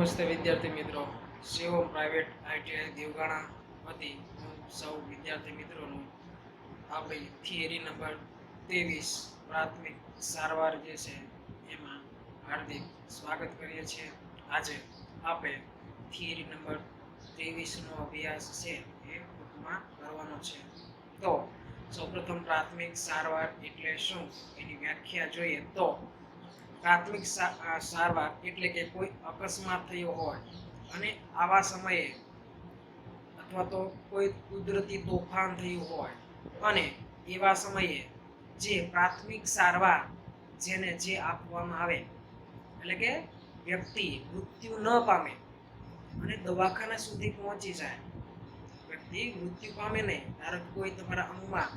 નમસ્તે વિદ્યાર્થી મિત્રો, શિવમ પ્રાઇવેટ આઈટીઆઈ દેવગાણા વતી હું સૌ વિદ્યાર્થી મિત્રોનું આપણી થિયરી નંબર 23 પ્રાથમિક સારવાર જે છે એમાં હાર્દિક સ્વાગત કરીએ છીએ. આજે આપણે થિયરી નંબર 23 નો અભ્યાસ છે એ ટૂંકમાં કરવાનો છે. તો સૌપ્રથમ પ્રાથમિક સારવાર એટલે શું એની વ્યાખ્યા જોઈએ તો પ્રાથમિક સારવાર એટલે કે કોઈ અકસ્માત થયો હોય અને આવા સમયે અથવા તો કોઈ કુદરતી તોફાન થયું હોય અને એવા સમયે જે પ્રાથમિક સારવાર જે આપવામાં આવે એટલે કે વ્યક્તિ મૃત્યુ ન પામે અને દવાખાના સુધી પહોંચી જાય. વ્યક્તિ મૃત્યુ પામે નહીં, ધારો કે કોઈ તમારા અંગમાં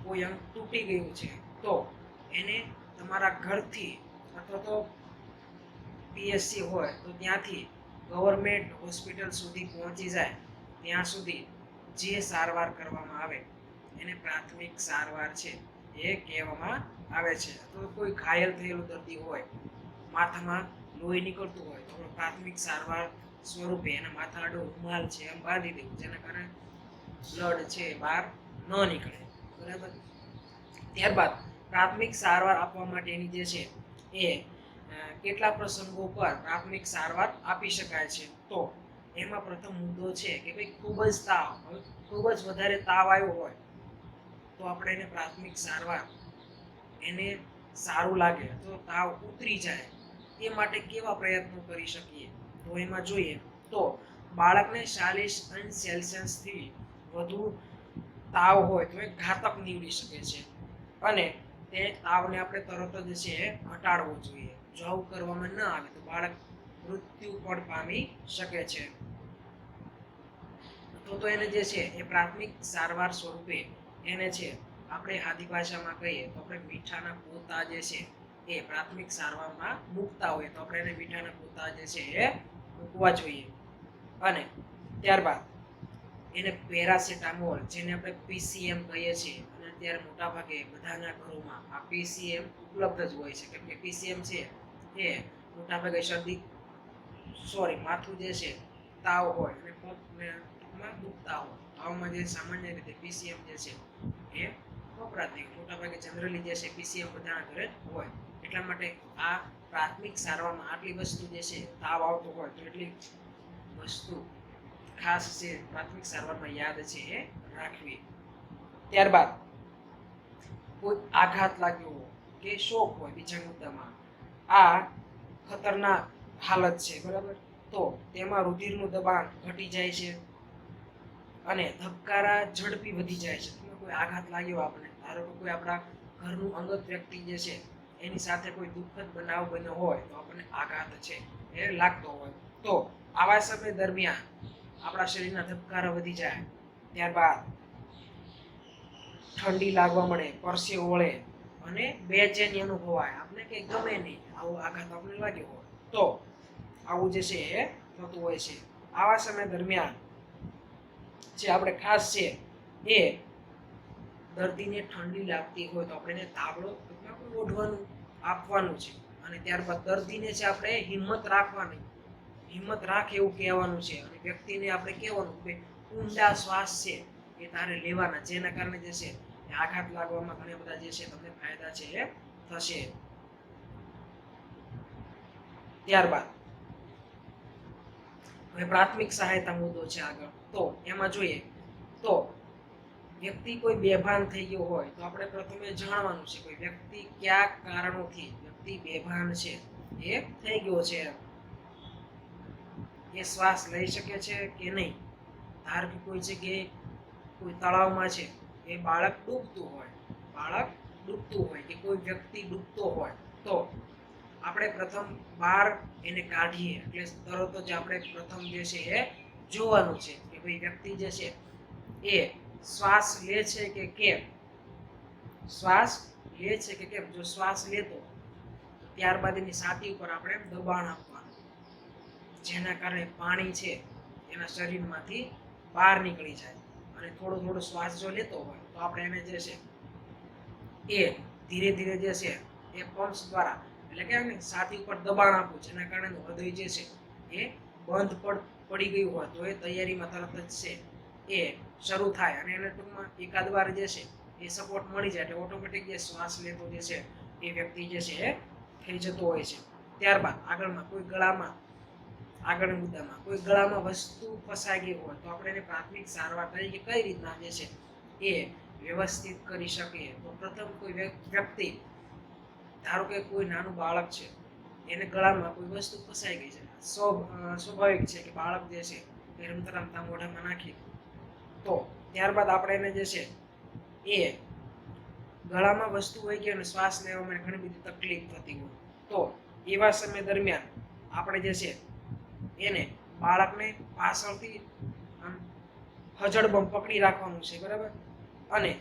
કોઈ અંગ તૂટી ગયું છે તો એને તમારા ઘરથી અથવા તો પીએસસી હોય તો ત્યાંથી ગવર્મેન્ટ હોસ્પિટલ સુધી પહોંચી જાય ત્યાં સુધી જે સારવાર કરવામાં આવે એને પ્રાથમિક સારવાર છે એ કહેવામાં આવે છે. તો કોઈ ઘાયલ થયેલું દર્દી હોય, માથામાં લોહી નીકળતું હોય તો પ્રાથમિક સારવાર સ્વરૂપે એના માથા આડો રૂમાલ છે એમ બાંધી દેવું, જેના કારણે બ્લડ છે બહાર ન નીકળે. બરાબર. ત્યારબાદ પ્રાથમિક સારવાર આપવા માટેની જે છે એ કેટલા પ્રસંગો પર પ્રાથમિક સારવાર આપી શકાય છે. તો એમાં પ્રથમ મુદ્દો છે કે ભાઈ ખૂબ જ વધારે તાવ આવ્યો હોય તો આપણે એને પ્રાથમિક સારવાર એને સારું લાગે તો તાવ ઉતરી જાય એ માટે કેવા પ્રયત્નો કરી શકીએ તો એમાં જોઈએ તો બાળકને 40° થી વધુ તાવ હોય તો એ ઘાતક નીવડી શકે છે અને તે તાવને આપણે તરત જ છે ઘટાડવો જોઈએ. જો આવું કરવામાં ન આવે તો બાળક મૃત્યુ પણ પામી શકે છે. તો એને જે છે એ પ્રાથમિક સારવાર સ્વરૂપે એને છે આપણે આદિ ભાષામાં કહીએ તો આપણે મીઠાના પોતા જે છે એ પ્રાથમિક સારવારમાં મૂકતા હોય તો આપણે એને મીઠાના પોતા જે છે એ મૂકવા જોઈએ. અને ત્યારબાદ એને પેરાસિટામોલ, જેને આપણે પીસીએમ કહીએ છીએ, અને અત્યારે મોટાભાગે બધાના ઘરોમાં આ પીસીએમ ઉપલબ્ધ જ હોય છે, કેમ કે પીસીએમ છે એ મોટાભાગે માથું જે છે તાવ હોય અને પગને ટૂંકમાં દુખતા હોય આવામાં જે સામાન્ય રીતે પીસીએમ જે છે એ વપરાતી મોટાભાગે જનરલી જે છે પીસીએમ બધાના ઘરે હોય. એટલા માટે આ પ્રાથમિક સારવારમાં આટલી વસ્તુ જે છે તાવ આવતો હોય તો એટલી વસ્તુ ખાસ છે પ્રાથમિક સારવારમાં યાદ છે એ રાખવી. ત્યારબાદ કોઈ આઘાત લાગ્યો હોય કે શોક હોય, બીજા મુદ્દામાં આ ખતરનાક હાલત છે, બરાબર, તો તેમાં રુધિરનું દબાણ ઘટી જાય છે અને ધબકારા ઝડપી વધી જાય છે. કોઈ આઘાત લાગ્યો આપણે, ધારો કે કોઈ આપણા ઘરનું અંગત વ્યક્તિ જે છે એની સાથે કોઈ દુઃખદ બનાવ બન્યો હોય તો આપણને આઘાત છે એ લાગતો હોય તો આવા સમય દરમિયાન આપણા શરીરના ધબકારા વધી જાય, ત્યારબાદ ઠંડી લાગવા મળે, પરસેવો વળે અને બેચેની અનુભવાય આપણે કે ગમે નહીં આવો આઘાત આપણે લાગ્યો હોય તો આવું જે છે એ થતું હોય છે. આવા સમય દરમિયાન જે આપણે ખાસ છે એ દર્દીને ઠંડી લાગતી હોય તો આપણે એને તાવડો ઓઢવાનું આપવાનું છે અને ત્યારબાદ દર્દીને છે આપણે હિંમત રાખવાની, હિંમત રાખ એવું કહેવાનું છે અને વ્યક્તિને આપણે કહેવાનું કે ઊંડા શ્વાસ છે એ તારે લેવાના, જેના કારણે જે છે એ આઘાત લાગવામાં ઘણા બધા જે છે તમને ફાયદા છે એ થશે. ત્યારબાદ હવે પ્રાથમિક સહાયતા મુદ્દો છે આગળ, તો એમાં જોઈએ તો વ્યક્તિ કોઈ બેભાન થઈ ગયો હોય તો આપણે પ્રથમે જાણવાનું છે કોઈ વ્યક્તિ કયા કારણોથી વ્યક્તિ બેભાન છે એ થઈ ગયો છે, એ શ્વાસ લઈ શકે છે કે નહીં. ધારો કે કોઈ જગ્યાએ કોઈ તળાવમાં છે એ બાળક ડૂબતું હોય કે કોઈ વ્યક્તિ ડૂબતો હોય તો આપણે પ્રથમ બહાર એને કાઢીએ એટલે તરત જ આપણે પ્રથમ જે છે એ જોવાનું છે કે ભાઈ વ્યક્તિ જે છે એ શ્વાસ લે છે કે કેમ, જો શ્વાસ લેતો ત્યારબાદ એની છાતી ઉપર આપણે દબાણ આપવાનું, જેના કારણે પાણી છે એના શરીરમાંથી બહાર નીકળી જાય અને થોડો શ્વાસ જો લેતો હોય તો આપણે એને જે છે એ ધીરે ધીરે જે છે એ પંપ્સ દ્વારા એટલે કે છાતી ઉપર દબાણ આપવું, જેના કારણે હૃદય જે છે એ બંધ પડી ગયું હોય તો એ તૈયારીમાં તરત જ છે એ શરૂ થાય અને એને ટૂંકમાં એકાદ વાર જે છે એ સપોર્ટ મળી જાય એટલે ઓટોમેટિક જે શ્વાસ લેતો જે છે એ વ્યક્તિ જે છે એ થઈ જતો હોય છે. ત્યારબાદ આગળના મુદ્દામાં કોઈ ગળામાં વસ્તુ ફસાઈ ગઈ હોય તો આપણે એને પ્રાથમિક સારવાર તરીકે કઈ રીતના જે છે એ વ્યવસ્થિત કરી શકીએ. તો પ્રથમ કોઈ વ્યક્તિ, ધારો કે કોઈ નાનું બાળક છે, એને ગળામાં કોઈ વસ્તુ ફસાઈ ગઈ છે, સ્વાભાવિક છે કે બાળક જે છે એ રમતા રમતા મોઢામાં નાખી, તો ત્યારબાદ આપણે એને જે છે એ ગળામાં વસ્તુ હોય કે અને શ્વાસ લેવામાં ઘણી બધી તકલીફ થતી હોય, તો એવા સમય દરમિયાન આપણે જે છે એને બાળકને પાછળથી હજળબમ પકડી રાખવાનું છે, બરાબર. અને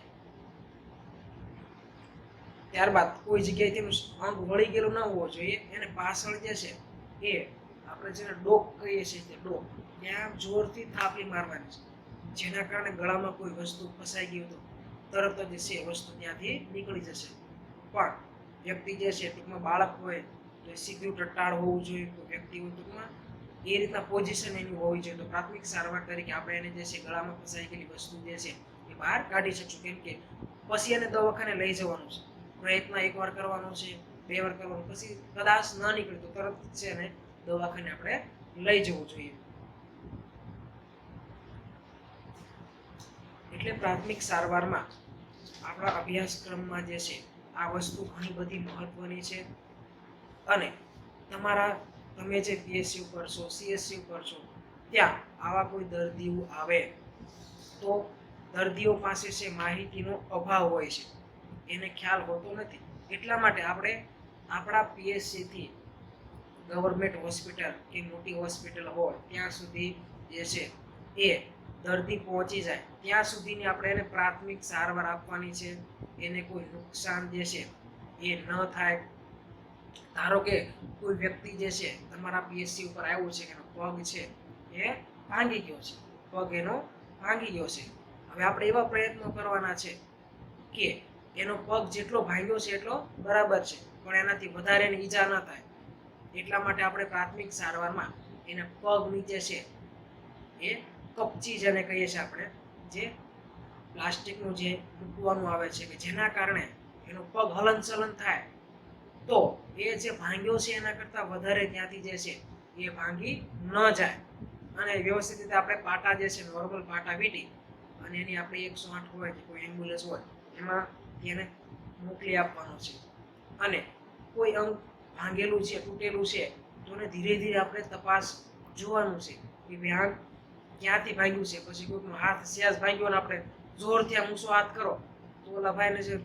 ત્યારબાદ કોઈ જગ્યાએ તેનું અંગ વળી ગયેલું ના હોવો જોઈએ, એને પાછળ જે છે એ આપણે જેને ડોક કહીએ છીએ તે ડોક ત્યાં જોરથી થાપી મારવાની છે, જેના કારણે ગળામાં કોઈ વસ્તુ ફસાઈ ગઈ તો તરત જ છે વસ્તુ ત્યાંથી નીકળી જશે. પણ વ્યક્તિ જે છે ટૂંકમાં બાળક હોય તો સીધું ટટ્ટાળ હોવું જોઈએ, તો વ્યક્તિ હોય ટૂંકમાં એ રીતના પોઝિશન એની હોવી જોઈએ. તો પ્રાથમિક સારવાર તરીકે આપણે એને જે છે ગળામાં ફસાઈ ગયેલી વસ્તુ જે છે એ બહાર કાઢી શકશું, કેમ કે પછી એને દવાખાને લઈ જવાનું છે. પ્રયત્ન એકવાર કરવાનો છે, 2 વાર કરવાનો, પછી કદાચ ન નીકળે તો તરત છે એને દવાખાને આપણે લઈ જવું જોઈએ. એટલે પ્રાથમિક સારવારમાં આપણા અભ્યાસક્રમમાં જે છે આ વસ્તુ ઘણી બધી મહત્વની છે. અને તમે જે PSU કરશો, CSU કરશો, ત્યાં આવા કોઈ દર્દીઓ આવે તો દર્દીઓ પાસે છે માહિતીનો અભાવ હોય છે, એને ખ્યાલ હોતો નથી. એટલા માટે આપણે આપણા PSC થી ગવર્મેન્ટ હોસ્પિટલ કે મોટી હોસ્પિટલ હોય ત્યાં સુધી જે છે એ દર્દી પહોંચી જાય ત્યાં સુધીની આપણે એને પ્રાથમિક સારવાર આપવાની છે. એને કોઈ નુકસાન જે છે એ ન થાય. ધારો કે કોઈ વ્યક્તિ જે છે તમારા PSC ઉપર આવ્યું છે કે પગ છે એ ભાંગી ગયો છે, પગ એનો ભાંગી ગયો છે. હવે આપણે એવા પ્રયત્નો કરવાના છે કે એનો પગ જેટલો ભાંગ્યો છે એટલો બરાબર છે, પણ એનાથી વધારે એની ઈજા ન થાય. એટલા માટે આપણે પ્રાથમિક સારવારમાં એને પગ નીચે છે એ કપચી જેને કહીએ છીએ આપણે, જે પ્લાસ્ટિકનું જે મૂકવાનું આવે છે કે જેના કારણે એનો પગ હલનચલન થાય તો એ જે ભાંગ્યો છે એના કરતાં વધારે ત્યાંથી જે છે એ ભાંગી ન જાય. અને વ્યવસ્થિત રીતે આપણે પાટા જે છે નોર્મલ પાટા વીટી અને એની આપણે 108 હોય કે કોઈ એમ્બ્યુલન્સ હોય એમાં એને મોકલી આપવાનો છે. અને કોઈ અંગ ભાંગેલું છે, તૂટેલું છે, તો એને ધીરે ધીરે આપણે તપાસ જોવાનું છે કે ભાઈ ક્યાંથી ભાંગ્યું છે. પછી કોઈનો હાથ સ્યાજ ભાંગ્યો ને આપણે જોરથી આમ ઊંચો હાથ કરો તો ઓલા ભાઈને જે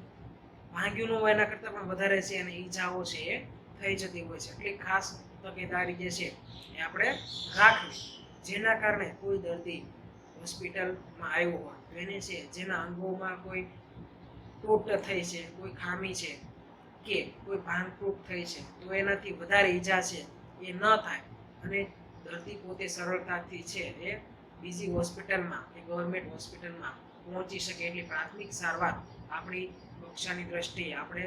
ભાંગ્યું ન હોય એના કરતાં પણ વધારે છે અને ઈજાઓ છે એ થઈ જતી હોય છે. એટલે ખાસ તકેદારી જે છે એ આપણે રાખવી, જેના કારણે કોઈ દર્દી હોસ્પિટલમાં આવ્યો હોય તો એને છે જેના અંગોમાં કોઈ તૂટ થઈ છે, કોઈ ખામી છે કે કોઈ ભાંગતૂટ થઈ છે તો એનાથી વધારે ઈજા છે એ ન થાય અને દર્દી પોતે સરળતાથી છે એ બીજી હોસ્પિટલમાં કે ગવર્મેન્ટ હોસ્પિટલમાં પહોંચી શકે એટલી પ્રાથમિક સારવાર આપણી કક્ષાની દ્રષ્ટિએ આપણે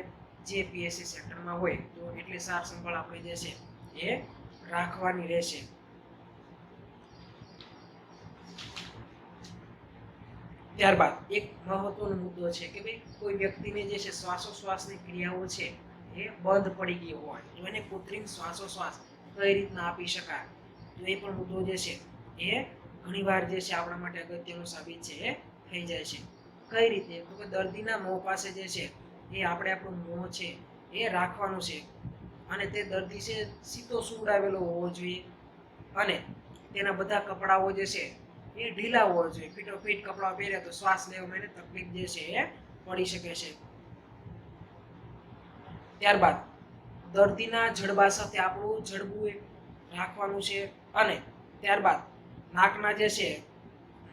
જે PSC સેન્ટરમાં હોય તો એટલી સાર સંભાળ આપણે જે છે એ રાખવાની રહેશે. ત્યારબાદ એક મહત્વનો મુદ્દો છે કે ભાઈ કોઈ વ્યક્તિને જે છે શ્વાસોશ્વાસની ક્રિયાઓ છે એ બંધ પડી ગઈ હોય તો એને કૃત્રિમ શ્વાસોશ્વાસ કઈ રીતના આપી શકાય, તો એ પણ મુદ્દો જે છે એ ઘણીવાર જે છે આપણા માટે અગત્યનો સાબિત છે એ થઈ જાય છે. કઈ રીતે? તો કે દર્દીના મોં પાસે જે છે એ આપણે આપણું મોં છે એ રાખવાનું છે અને તે દર્દી છે સીધો સુવડાવેલો હોવો જોઈએ અને તેના બધા કપડાઓ જે છે એ ઢીલા હોવા જોઈએ. ફીટોફીટ કપડાં પહેરે તો શ્વાસ લેવામાં એને તકલીફ જે છે એ પડી શકે છે. ત્યારબાદ દર્દીના જડબા સાથે આપણું જડબું રાખવાનું છે અને ત્યારબાદ નાકના જે છે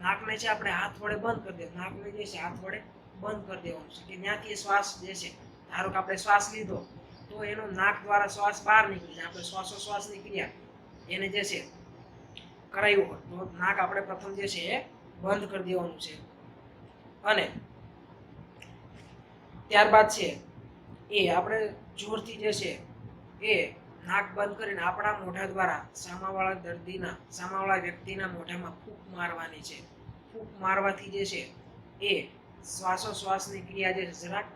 નાકને છે આપણે હાથ વડે બંધ કરી દેવાનું, નાકને જે છે હાથ વડે બંધ કરી દેવાનું છે કે ત્યાંથી શ્વાસ જે છે, ધારો કે આપણે શ્વાસ લીધો તો એનો નાક દ્વારા શ્વાસ બહાર નીકળી જાય. આપણે શ્વાસોશ્વાસની ક્રિયા એને જે છે કરાયું હોય તો નાક આપણે પ્રથમ જે છે એ બંધ કરી દેવાનું છે અને ત્યારબાદ છે એ આપણે જોરથી જે છે એ નાક બંધ કરીને આપણા મોઢા દ્વારા સામાવાળા વ્યક્તિના મોઢામાં ફૂંક મારવાની છે. ફૂંક મારવાથી જે છે એ શ્વાસોશ્વાસની ક્રિયા જે જરાક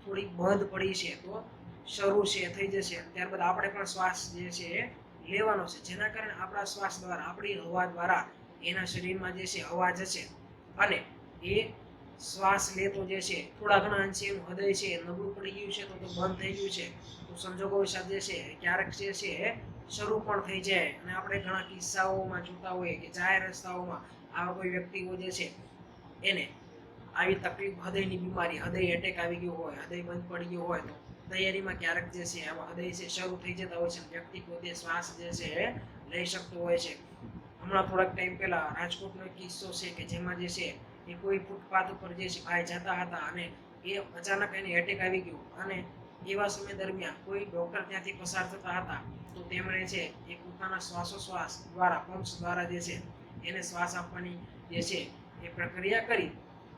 થોડી બંધ પડી છે તો શરૂ છે થઈ જશે. ત્યારબાદ આપણે પણ શ્વાસ જે છે એ લેવાનો છે, જેના કારણે આપણા શ્વાસ દ્વારા, આપણી હવા દ્વારા એના શરીરમાં જે છે હવા જશે અને એ શ્વાસ લેતો જે છે થોડા ઘણા અંશે એનું હૃદય છે નબળું પડી ગયું છે તો બંધ થઈ ગયું છે, તો સંજોગો સાથે છે ક્યારેક જે છે એ શરૂ પણ થઈ જાય. અને આપણે ઘણા કિસ્સાઓમાં જોતા હોઈએ કે જાહેર રસ્તાઓમાં આવા કોઈ વ્યક્તિઓ જે છે એને આવી તકલીફ, હૃદયની બીમારી, હૃદય એટેક આવી ગયો હોય, હૃદય બંધ પડી ગયો હોય તો તૈયારીમાં ક્યારેક જે છે આવા હૃદય છે શરૂ થઈ જતા હોય છે, વ્યક્તિ પોતે શ્વાસ જે છે એ લઈ શકતો હોય છે. હમણાં થોડાક ટાઈમ પહેલા રાજકોટનો એક કિસ્સો છે કે જેમાં જે છે એ કોઈ ફૂટપાથ ઉપર જે છે ભાઈ જતા હતા અને એ અચાનક એને એટેક આવી ગયું અને એવા સમય દરમિયાન કોઈ ડોક્ટર ત્યાંથી પસાર થતા હતા તો તેમણે છે એ પોતાના શ્વાસોશ્વાસ દ્વારા, પંપ્સ દ્વારા જે છે એને શ્વાસ આપવાની જે છે એ પ્રક્રિયા કરી,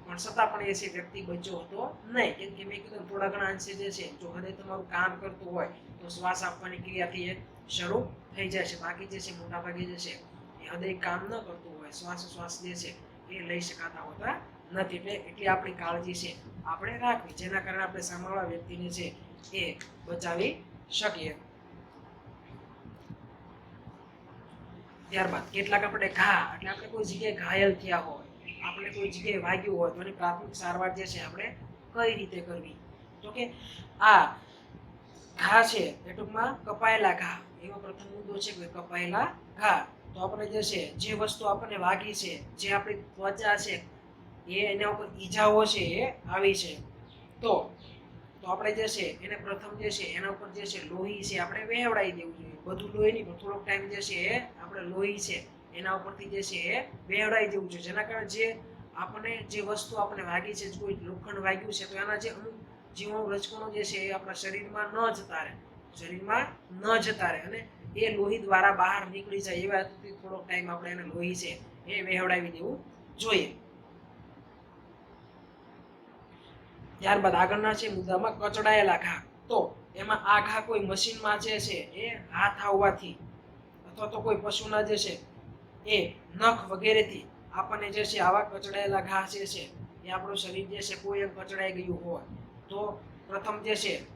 પણ છતાં પણ એ છે વ્યક્તિ બચ્યો હતો નહીં. કેમ કે મેં કીધું થોડા ઘણા અંશે જે છે જો હૃદય તમારું કામ કરતું હોય તો શ્વાસ આપવાની ક્રિયાથી એ શરૂ થઈ જાય છે. બાકી જે છે મોટા ભાગે જે છે એ હૃદય કામ ન કરતું હોય, શ્વાસોશ્વાસ જે છે એ લઈ શકાતા હોતા નથી. એટલી આપણી કાળજી છે આપણે રાખવી, જેના કારણે આપણે સામેવાળા વ્યક્તિને છે એ બચાવી શકીએ. ત્યારબાદ કેટલાક આપણે ઘા, એટલે આપણે કોઈ જગ્યાએ ઘાયલ થયા હોય, આપણે કોઈ જગ્યાએ વાગ્યું હોય તો એની પ્રાથમિક સારવાર જે છે આપણે કઈ રીતે કરવી? તો કે આ ઘા છે એ ટૂંકમાં કપાયેલા ઘા, એમાં પ્રથમ મુદ્દો છે કે કપાયેલા ઘા. તો આપણે જે છે જે વસ્તુ આપણને વાગી છે, જે આપણી ત્વચા છે એના ઉપર ઈજાઓ છે એ આવી છે તો આપણે જે છે એને પ્રથમ જે છે એના ઉપર જે છે લોહી છે આપણે વહેવડાવી દેવું જોઈએ. બધું લોહી નહીં પણ થોડોક ટાઈમ જે છે એ આપણે લોહી છે એના ઉપરથી જે છે એ વહેવડાવી દેવું જોઈએ, જેના કારણે જે વસ્તુ આપણને વાગી છે, કોઈ લોખંડ વાગ્યું છે તો એના જે અમુક જીવાણુ રજકણો જે છે એ આપણા શરીરમાં ન જતા રહે અને એ લોહી દ્વારા બહાર નીકળી જાય એવા થોડોક ટાઈમ આપણે એને લોહી છે એ વહેવડાવી દેવું જોઈએ. ત્યારબાદ આગળના છે મુદ્દામાં કચડાયેલા ઘા. તો એમાં આ ઘા કોઈ મશીનમાં જે છે એ હાથ આવવાથી અથવા તો કોઈ પશુના જે છે એ નખ વગેરેથી આપણને જે છે આવા કચડાયેલા ઘા જે છે એ આપણું શરીર જે છે કોઈ કચડાઈ ગયું હોય તો પ્રથમ જે છે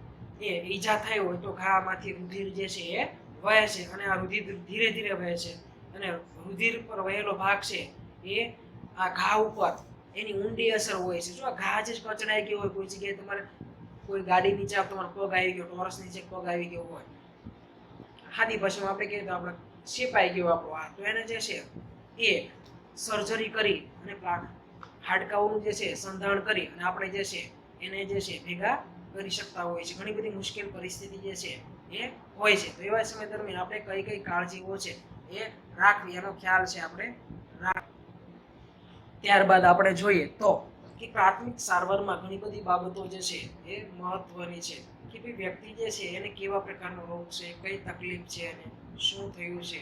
એ ઈજા થઈ હોય તો ઘામાંથી રુધિર જે છે એ વહે છે અને આ રુધિર ધીરે ધીરે વહે છે અને રુધિર પર વહેલો ભાગ છે એ આ ઘા ઉપર એની ઊંડી અસર હોય છે. જો આ ઘા જે કચડાઈ ગયો હોય, કોઈ જગ્યાએ તમારે કોઈ ગાડી નીચે તમારો પગ આવી ગયો, ટોરસ નીચે પગ આવી ગયો હોય, સાદી ભાષામાં આપણે કહીએ તો આપણે શેપાઈ ગયો આપણો હાથ, તો એને જે છે એ સર્જરી કરી અને હાડકાઓનું જે છે સંધાણ કરી અને આપણે જે છે એને જે છે ભેગા કરી શકતા હોય છે. ઘણી બધી મુશ્કેલ પરિસ્થિતિ જે છે એ હોય છે, તો એવા સમય દરમિયાન આપણે કઈ કઈ કાળજીઓ છે એ રાખવી એનો ખ્યાલ છે આપણે રાખવો. ત્યારબાદ આપણે જોઈએ તો કે પ્રાથમિક સારવારમાં ઘણી બધી બાબતો જે છે એ મહત્વની છે કે ભાઈ વ્યક્તિ જે છે એને કેવા પ્રકારનો રોગ છે, કઈ તકલીફ છે, અને શું થયું છે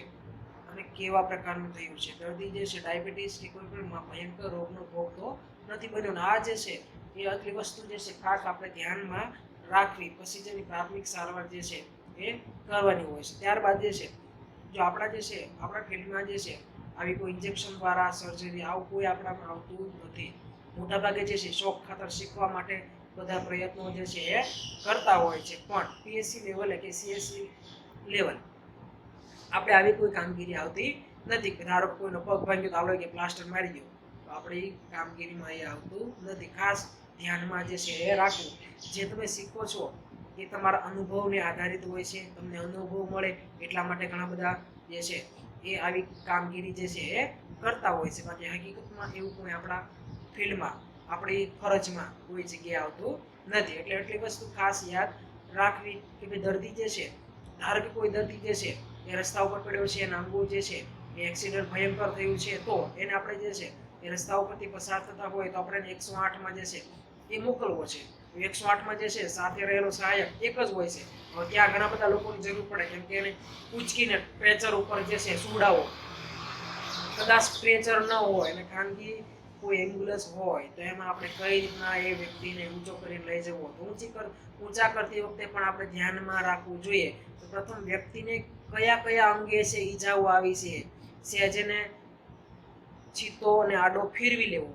અને કેવા પ્રકારનું થયું છે. દર્દી જે છે ડાયાબિટીસ કે કોઈ પણ ભયંકર રોગનો ભોગ તો નથી બન્યો ને આ જે છે એ આટલી વસ્તુ જે છે ખાસ આપણે ધ્યાનમાં રાખવી, પછી જેની પ્રાથમિક સારવાર જે છે એ કરવાની હોય છે. ત્યારબાદ જે છે જો આપણા જે છે આપણા ફિલ્ડમાં જે છે આવી કોઈ ઇન્જેક્શન દ્વારા સર્જરી આવું કોઈ આપણામાં આવતું નથી. મોટાભાગે જે છે શોખ ખાતર શીખવા માટે બધા પ્રયત્નો જે છે એ કરતા હોય છે, પણ પીએસસી લેવલે કે સીએસસી લેવલ આપણે આવી કોઈ કામગીરી આવતી નથી. ધારો કે કોઈનો પગ ભાંગ્યો તો હાલો કે પ્લાસ્ટર મારી દો, તો આપણે એ કામગીરીમાં એ આવતું નથી. ખાસ ધ્યાનમાં જે છે એ રાખવું, જે તમે શીખો છો એ તમારા અનુભવને આધારિત હોય છે, તમને અનુભવ મળે એટલા માટે ઘણા બધા જે છે એ આવી કામગીરી જે છે એ કરતા હોય છે. બાકી હકીકતમાં એવું કોઈ આપણા ફિલ્ડમાં, આપણી ફરજમાં કોઈ જગ્યાએ આવતું નથી. એટલે એટલી વસ્તુ ખાસ યાદ રાખવી કે ભાઈ દર્દી જે છે, ધારો કે કોઈ દર્દી જે છે એ રસ્તા ઉપર પડ્યો છે, એના અંગો જે છે એ એક્સિડન્ટ ભયંકર થયું છે, તો એને આપણે જે છે એ રસ્તા ઉપરથી પસાર થતા હોય તો આપણે 108માં જે છે એ મોકલવો છે. 108માં જે છે સાથે રહેલો સહાયક એક જ હોય છે. ત્યાં ઘણા બધા લોકોની જરૂર પડે, કેમ કે એને ઉચકીને સ્ટ્રેચર ઉપર જે છે સુવડાવો, કદાચ સ્ટ્રેચર ન હોય અને ખાનગી કોઈ એમ્બ્યુલન્સ હોય તો એમાં આપણે કઈ રીતના એ વ્યક્તિને ઊંચો કરીને લઈ જવો, ઊંચા કરતી વખતે પણ આપણે ધ્યાનમાં રાખવું જોઈએ. તો પ્રથમ વ્યક્તિને કયા કયા અંગે છે ઈજાઓ આવી છે, સહેજને ચીતો અને આડો ફેરવી લેવો.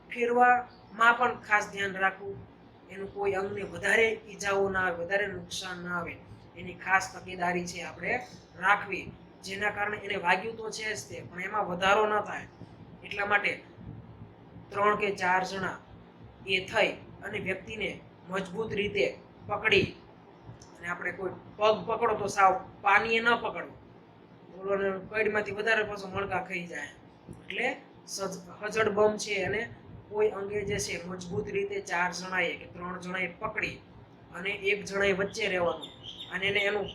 ફેરવામાં પણ ખાસ ધ્યાન રાખવું, એનું કોઈ અંગને વધારે ઈજાઓ ના આવે, વધારે નુકસાન ના આવે, એની ખાસ તકેદારી છે આપણે રાખવી. જેના કારણે એને વાગ્યું તો છે જ તે, પણ એમાં વધારો ન થાય એટલા માટે 3 કે 4 જણા એ થઈ અને વ્યક્તિને મજબૂત રીતે પકડી, અને આપણે કોઈ પગ પકડો તો સાવ પાનીએ ન પકડવો, બોલોને કઈડમાંથી વધારે પાછો મણકા ખાઈ જાય. એટલે હજડબમ છે અને કોઈ અંગે જે છે મજબૂત રીતે 4 જણાએ કે 3 જણાએ પકડી અને એક જણાએ વચ્ચે રહેવાનું, અને એને એનું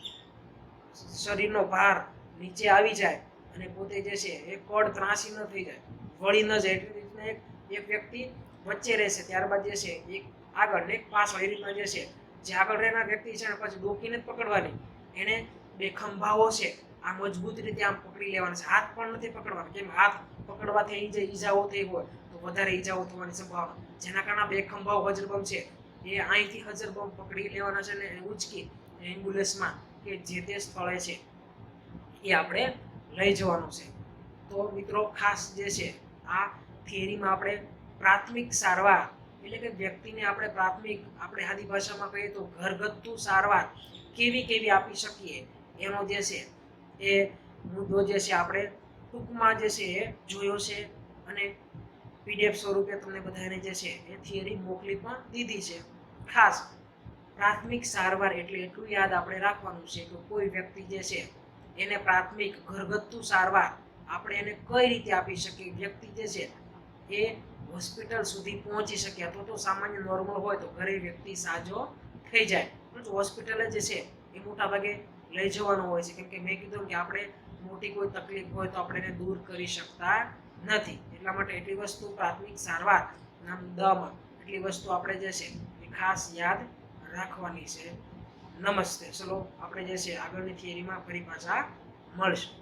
શરીરનો ભાર નીચે આવી જાય અને પોતે જે છે એ કડ ત્રાસી ન થઈ જાય, વળી ન જાય, એટલે રીતના એક વ્યક્તિ વચ્ચે રહેશે, ત્યારબાદ જે છે એક આગળ ને એક પાછળ, એ રીતના જે છે જે આગળ રહેનાર વ્યક્તિ છે ને પછી ડોકીને જ પકડવાની, એને 2 ખંભાઓ છે આ મજબૂત રીતે આમ પકડી લેવાના છે. હાથ પણ નથી પકડવાનો, કેમ હાથ પકડવાથી ઈજાઓ થઈ હોય તો વધારે ઈજાઓ થવાની સંભાવના, જેના કારણે 2 ખંભાઓ હજરબમ છે એ અહીંથી હજરબમ પકડી લેવાના છે ને ઉચકી એમ્બ્યુલન્સમાં કે જે તે સ્થળે છે એ આપણે લઈ જવાનું છે. તો મિત્રો ખાસ જે છે આ થિયરીમાં આપણે પ્રાથમિક સારવાર એટલે કે વ્યક્તિને આપણે પ્રાથમિક, આપણે આદિ ભાષામાં કહીએ તો ઘરગથ્થુ સારવાર કેવી આપી શકીએ એનો જે છે એ મુદ્દો જે છે આપણે ટૂંકમાં જે છે એ જોયો છે, અને પીડીએફ સ્વરૂપે તમને બધાને જે છે એ થિયરી મોકલી પણ દીધી છે. ખાસ પ્રાથમિક સારવાર એટલે એટલું યાદ આપણે રાખવાનું છે કે કોઈ વ્યક્તિ જે છે એને પ્રાથમિક ઘરગથ્થુ સારવાર આપણે એને કઈ રીતે આપી શકીએ, વ્યક્તિ જે છે એ હોસ્પિટલ સુધી પહોંચી શકે, અથવા તો સામાન્ય નોર્મલ હોય તો ઘરે વ્યક્તિ સાજો થઈ જાય, પરંતુ હોસ્પિટલે જે છે એ મોટા ભાગે લઈ જવાનો હોય છે, કેમ કે મેં કીધું કે આપણે મોટી કોઈ તકલીફ હોય તો આપણે એને દૂર કરી શકતા નથી. એટલા માટે એટલી વસ્તુ પ્રાથમિક સારવાર ના મુદ્દામાં એટલી વસ્તુ આપણે જે છે એ ખાસ યાદ રાખવાની છે. નમસ્તે. ચલો આપણે જે છે આગળની થિયરીમાં ફરી પાછા મળશું.